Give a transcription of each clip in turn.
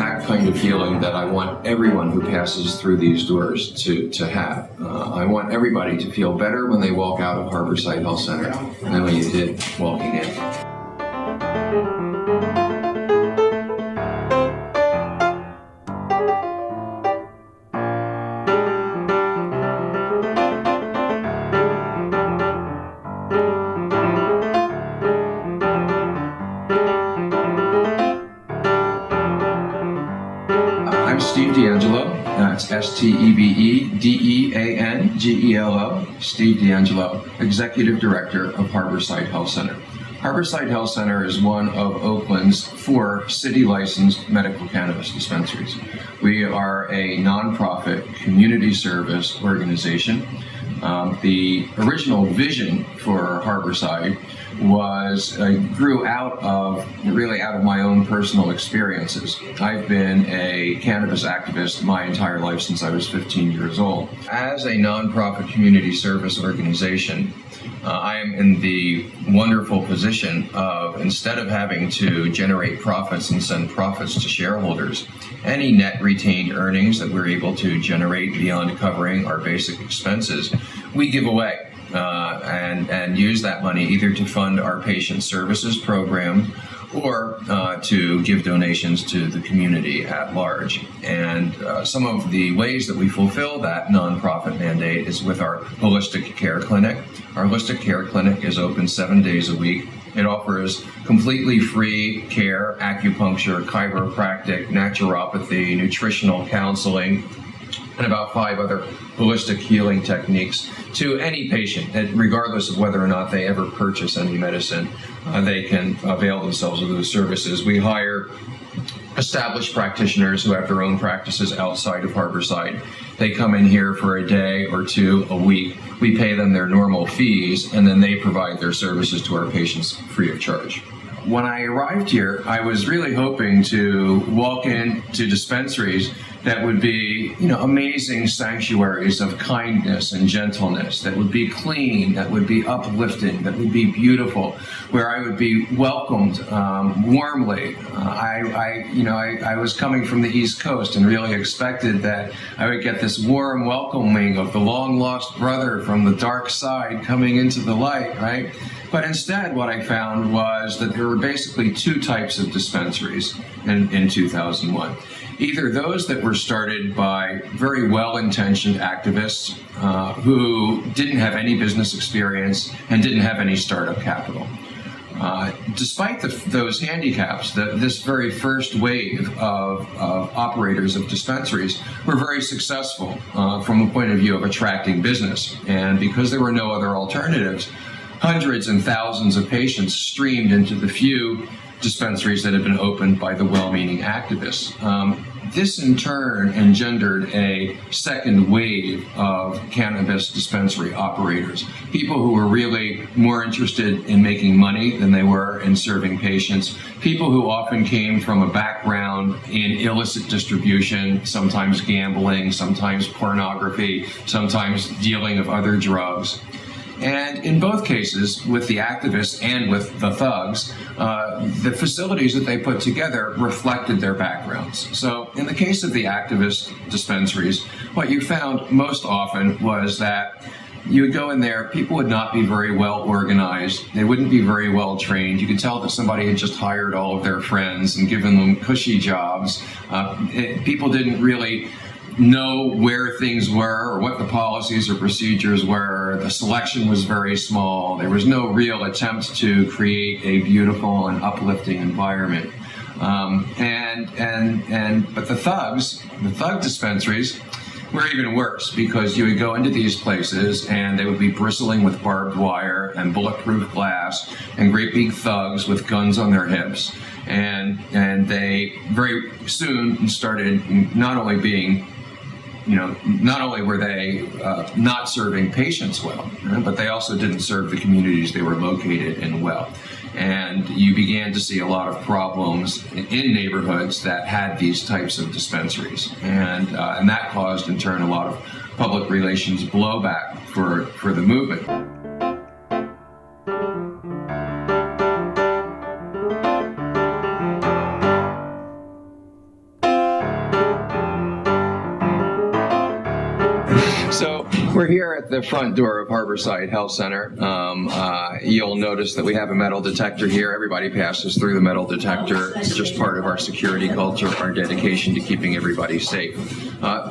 exact kind of feeling that I want everyone who passes through these doors to have. I want everybody to feel better when they walk out of Harborside Health Center than when you did walking in. I'm Steve D'Angelo. That's S-T-E-V-E-D-E-A-N-G-E-L-O. Steve D'Angelo, Executive Director of Harborside Health Center. Harborside Health Center is one of Oakland's 4 city-licensed medical cannabis dispensaries. We are a nonprofit community service organization. The original vision for Harborside grew out of my own personal experiences. I've been a cannabis activist my entire life since I was 15 years old. As a nonprofit community service organization, I am in the wonderful position of, instead of having to generate profits and send profits to shareholders, any net retained earnings that we're able to generate beyond covering our basic expenses, we give away. And use that money either to fund our patient services program or to give donations to the community at large. And some of the ways that we fulfill that nonprofit mandate is with our holistic care clinic. Our holistic care clinic is open 7 days a week. It offers completely free care, acupuncture, chiropractic, naturopathy, nutritional counseling, and about 5 other holistic healing techniques to any patient, and regardless of whether or not they ever purchase any medicine, they can avail themselves of those services. We hire established practitioners who have their own practices outside of Harborside. They come in here for a day or 2 a week. We pay them their normal fees, and then they provide their services to our patients free of charge. When I arrived here, I was really hoping to walk into dispensaries that would be, amazing sanctuaries of kindness and gentleness, that would be clean, that would be uplifting, that would be beautiful, where I would be welcomed warmly. I was coming from the East Coast and really expected that I would get this warm welcoming of the long-lost brother from the dark side coming into the light, right? But instead, what I found was that there were basically 2 types of dispensaries in 2001. Either those that were started by very well-intentioned activists who didn't have any business experience and didn't have any startup capital. Despite those handicaps, this very first wave of operators of dispensaries were very successful from the point of view of attracting business. And because there were no other alternatives, hundreds and thousands of patients streamed into the few dispensaries that had been opened by the well-meaning activists. This in turn engendered a second wave of cannabis dispensary operators, people who were really more interested in making money than they were in serving patients, people who often came from a background in illicit distribution, sometimes gambling, sometimes pornography, sometimes dealing of other drugs. And in both cases, with the activists and with the thugs, the facilities that they put together reflected their backgrounds. So in the case of the activist dispensaries, what you found most often was that you would go in there, people would not be very well organized, they wouldn't be very well trained. You could tell that somebody had just hired all of their friends and given them cushy jobs. People didn't really know where things were or what the policies or procedures were. The selection was very small. There was no real attempt to create a beautiful and uplifting environment. But the thug dispensaries were even worse, because you would go into these places and they would be bristling with barbed wire and bulletproof glass and great big thugs with guns on their hips. And they very soon started not only were they not serving patients well, but they also didn't serve the communities they were located in well. And you began to see a lot of problems in neighborhoods that had these types of dispensaries. And that caused, in turn, a lot of public relations blowback for the movement. So we're here at the front door of Harborside Health Center. You'll notice that we have a metal detector here. Everybody passes through the metal detector. It's just part of our security culture, our dedication to keeping everybody safe.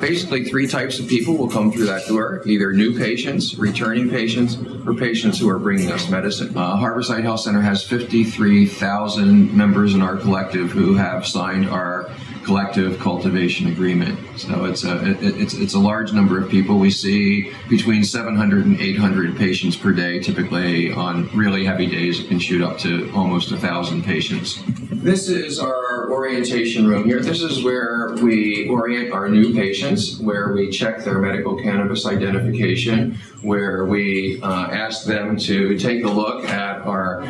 Basically, three types of people will come through that door, either new patients, returning patients, or patients who are bringing us medicine. Harborside Health Center has 53,000 members in our collective who have signed our collective cultivation agreement. So it's a large number of people. We see between 700 and 800 patients per day. Typically, on really heavy days, it can shoot up to almost 1,000 patients. This is our orientation room here. This is where we orient our new patients, where we check their medical cannabis identification, where we ask them to take a look at our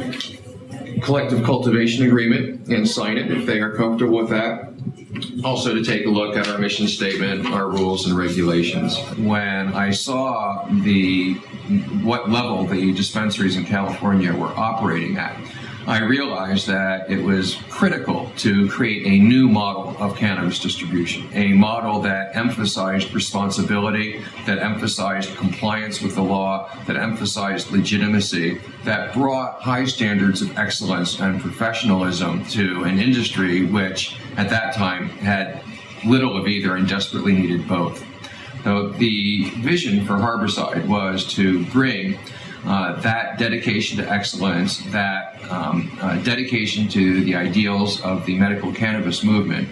collective cultivation agreement and sign it if they are comfortable with that. Also to take a look at our mission statement, our rules and regulations. When I saw what level the dispensaries in California were operating at, I realized that it was critical to create a new model of cannabis distribution, a model that emphasized responsibility, that emphasized compliance with the law, that emphasized legitimacy, that brought high standards of excellence and professionalism to an industry which, at that time, had little of either and desperately needed both. So the vision for Harborside was to bring that dedication to excellence, that dedication to the ideals of the medical cannabis movement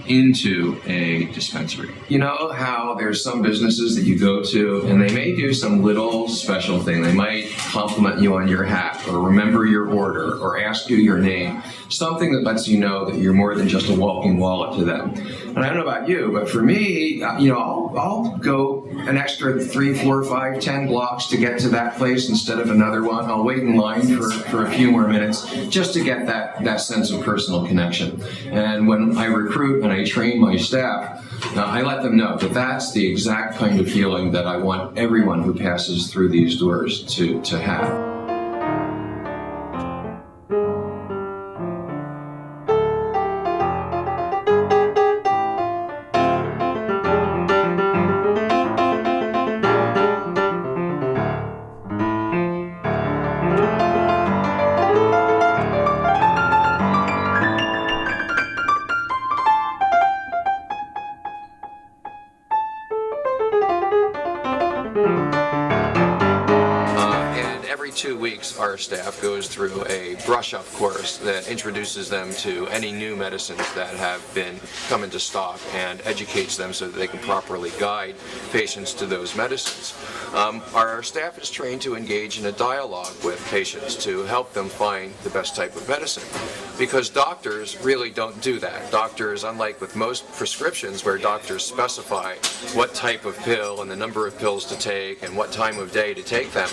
into a dispensary. You know how there's some businesses that you go to and they may do some little special thing. They might compliment you on your hat or remember your order or ask you your name, something that lets you know that you're more than just a walking wallet to them. And I don't know about you, but for me, I'll go an extra 3, 4, 5, 10 blocks to get to that place instead of another one. I'll wait in line for a few more minutes just to get that sense of personal connection. And when I recruit and I train my staff, I let them know that that's the exact kind of feeling that I want everyone who passes through these doors to have. Every 2 weeks, our staff goes through a brush-up course that introduces them to any new medicines that have come into stock and educates them so that they can properly guide patients to those medicines. Our staff is trained to engage in a dialogue with patients to help them find the best type of medicine, because doctors really don't do that. Doctors, unlike with most prescriptions where doctors specify what type of pill and the number of pills to take and what time of day to take them,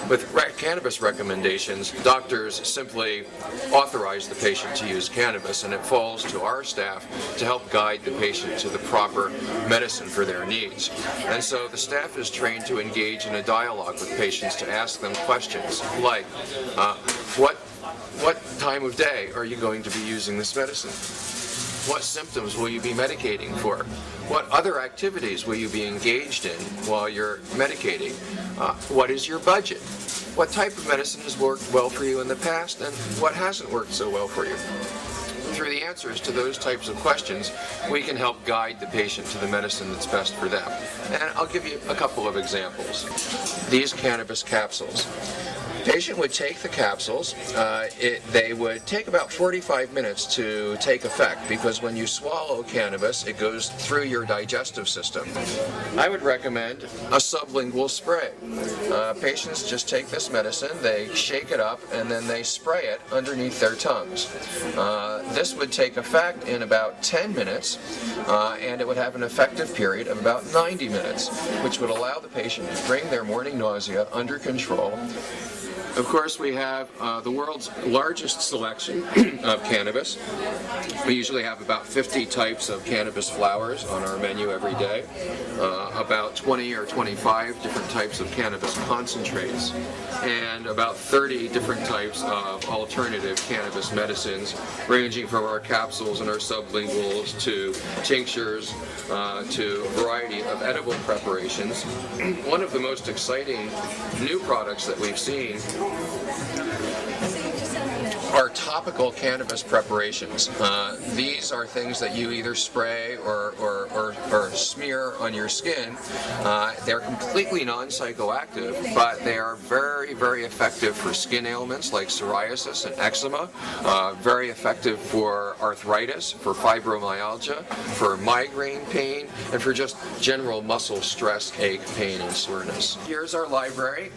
with cannabis recommendations, doctors simply authorize the patient to use cannabis, and it falls to our staff to help guide the patient to the proper medicine for their needs. And so the staff is trained to engage in a dialogue with patients to ask them questions like, what time of day are you going to be using this medicine? What symptoms will you be medicating for? What other activities will you be engaged in while you're medicating? What is your budget? What type of medicine has worked well for you in the past, and what hasn't worked so well for you? Through the answers to those types of questions, we can help guide the patient to the medicine that's best for them. And I'll give you a couple of examples. These cannabis capsules. The patient would take the capsules. They would take about 45 minutes to take effect, because when you swallow cannabis, it goes through your digestive system. I would recommend a sublingual spray. Patients just take this medicine, they shake it up, and then they spray it underneath their tongues. This would take effect in about 10 minutes, and it would have an effective period of about 90 minutes, which would allow the patient to bring their morning nausea under control Of course, we have the world's largest selection of cannabis. We usually have about 50 types of cannabis flowers on our menu every day, about 20 or 25 different types of cannabis concentrates, and about 30 different types of alternative cannabis medicines, ranging from our capsules and our sublinguals to tinctures to a variety of edible preparations. One of the most exciting new products that we've seen are topical cannabis preparations. These are things that you either spray or smear on your skin. They're completely non-psychoactive, but they are very, very effective for skin ailments like psoriasis and eczema, very effective for arthritis, for fibromyalgia, for migraine pain, and for just general muscle stress, ache, pain, and soreness. Here's our library.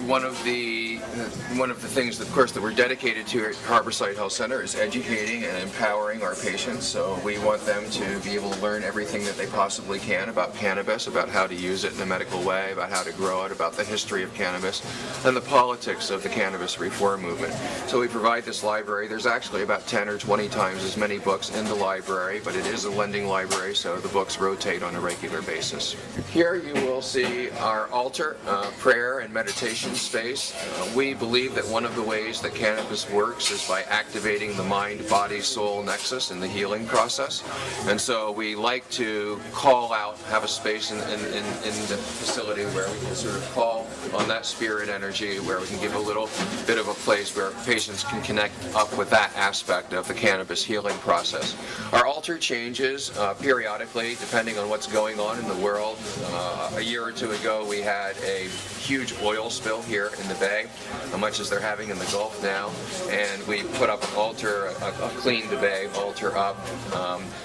One of the things, of course, that we're dedicated to at Harborside Health Center is educating and empowering our patients. So we want them to be able to learn everything that they possibly can about cannabis, about how to use it in a medical way, about how to grow it, about the history of cannabis, and the politics of the cannabis reform movement. So we provide this library. There's actually about 10 or 20 times as many books in the library, but it is a lending library, so the books rotate on a regular basis. Here you will see our altar, prayer and meditation space. We believe that one of the ways that cannabis works is by activating the mind-body-soul nexus in the healing process. And so we like to call out, have a space in the facility where we can sort of call on that spirit energy, where we can give a little bit of a place where patients can connect up with that aspect of the cannabis healing process. Our altar changes periodically depending on what's going on in the world. A year or two ago we had a huge oil spill here in the Bay, much as they're having in the Gulf now, and we put up an altar, a Clean the Bay altar up.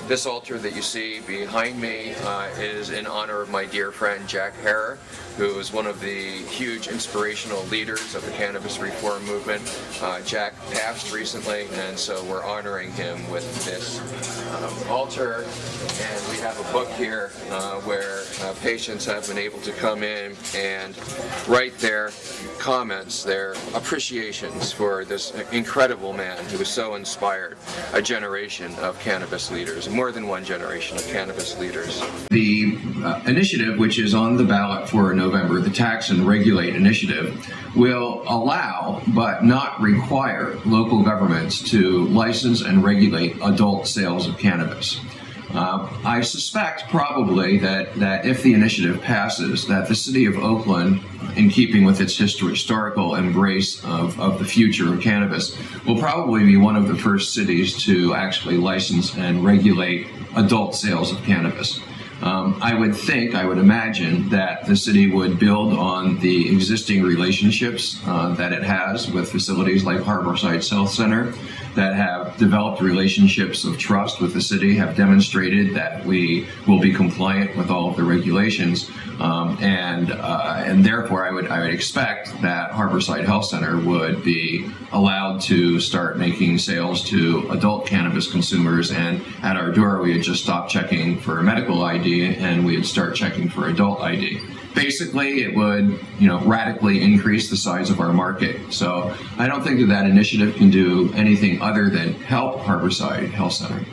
This altar that you see behind me is in honor of my dear friend Jack Herer, who is one of the huge inspirational leaders of the cannabis reform movement. Jack passed recently, and so we're honoring him with this altar. And we have a book here where patients have been able to come in and write their comments, their appreciations for this incredible man who was so inspired a generation of cannabis leaders, more than one generation of cannabis leaders. The initiative, which is on the ballot for November, the Tax and Regulate Initiative, will allow but not require local governments to license and regulate adult sales of cannabis. I suspect probably that if the initiative passes, that the city of Oakland, in keeping with its historical embrace of the future of cannabis, will probably be one of the first cities to actually license and regulate adult sales of cannabis. I would imagine that the city would build on the existing relationships that it has with facilities like Harborside Health Center that have developed relationships of trust with the city, have demonstrated that we will be compliant with all of the regulations, and therefore I would expect that Harborside Health Center would be allowed to start making sales to adult cannabis consumers, and at our door we would just stop checking for medical ID and we would start checking for adult ID. Basically, it would, radically increase the size of our market. So I don't think that initiative can do anything other than help Harborside Health Center.